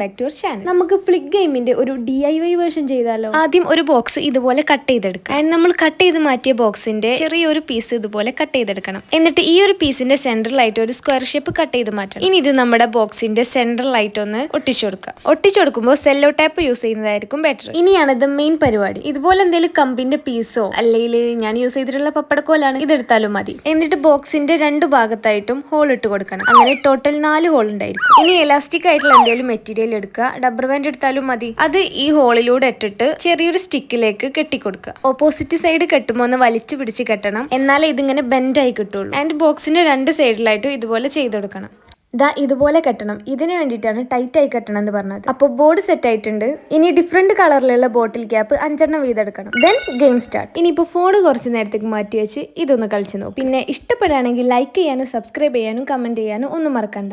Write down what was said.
Back to our channel. നമുക്ക് flick ഗെയിമിന്റെ ഒരു DIY വേർഷൻ ചെയ്താലോ? ആദ്യം ഒരു ബോക്സ് ഇതുപോലെ കട്ട് ചെയ്തെടുക്കാം. ആൻഡ് നമ്മൾ കട്ട് ചെയ്ത് മാറ്റിയ ബോക്സിന്റെ ചെറിയൊരു പീസ് ഇതുപോലെ കട്ട് ചെയ്തെടുക്കണം. എന്നിട്ട് ഈ ഒരു പീസിന്റെ സെന്ററിലായിട്ട് ഒരു സ്ക്വയർ ഷേപ്പ് കട്ട് ചെയ്ത് മാറ്റണം. ഇനി ഇത് നമ്മുടെ ബോക്സിന്റെ സെന്ററിലായിട്ട് ഒന്ന് ഒട്ടിച്ചു കൊടുക്കുക. ഒട്ടിച്ചു കൊടുക്കുമ്പോൾ സെല്ലോ ടാപ്പ് യൂസ് ചെയ്യുന്നതായിരിക്കും ബെറ്റർ. ഇനിയാണ് ഇത് മെയിൻ പരിപാടി. ഇതുപോലെ എന്തെങ്കിലും കമ്പിന്റെ പീസോ അല്ലെങ്കിൽ ഞാൻ യൂസ് ചെയ്തിട്ടുള്ള പപ്പടക്കോലാണ് ഇതെടുത്താലും മതി. എന്നിട്ട് ബോക്സിന്റെ രണ്ട് ഭാഗത്തായിട്ടും ഹോൾ ഇട്ട് കൊടുക്കണം. അങ്ങനെ ടോട്ടൽ 4 ഹോൾ ഉണ്ടായിരിക്കും. ഇനി എലാസ്റ്റിക് ആയിട്ടുള്ള എന്തെങ്കിലും മെറ്റീരിയൽ എടുക്കുക. റബ്ബർ ബാൻഡ് എടുത്താലും മതി. അത് ഈ ഹോളിലൂടെ ഇട്ടിട്ട് ചെറിയൊരു സ്റ്റിക്കിലേക്ക് കെട്ടിക്കൊടുക്കുക. ഓപ്പോസിറ്റ് സൈഡ് കെട്ടുമ്പോൾ ഒന്ന് വലിച്ചു പിടിച്ച് കെട്ടണം. എന്നാലേ ഇതിങ്ങനെ ബെൻഡായി കിട്ടുള്ളൂ. ആൻഡ് ബോക്സിന്റെ രണ്ട് സൈഡിലായിട്ടും ഇതുപോലെ ചെയ്തെടുക്കണം. ഇതുപോലെ കെട്ടണം. ഇതിന് വേണ്ടിയിട്ടാണ് ടൈറ്റ് ആയി കെട്ടണം എന്ന് പറഞ്ഞത്. അപ്പോൾ ബോർഡ് സെറ്റ് ആയിട്ടുണ്ട്. ഇനി ഡിഫറെന്റ് കളറിലുള്ള ബോട്ടിൽ ക്യാപ്പ് 5 വീതെടുക്കണം. Then game start. ഇനിയിപ്പോൾ ഫോൺ കുറച്ച് നേരത്തേക്ക് മാറ്റി വെച്ച് ഇതൊന്ന് കളിച്ച് നോക്കും. പിന്നെ ഇഷ്ടപ്പെടുകയാണെങ്കിൽ ലൈക്ക് ചെയ്യാനും സബ്സ്ക്രൈബ് ചെയ്യാനും കമന്റ് ചെയ്യാനും ഒന്നും മറക്കണ്ട.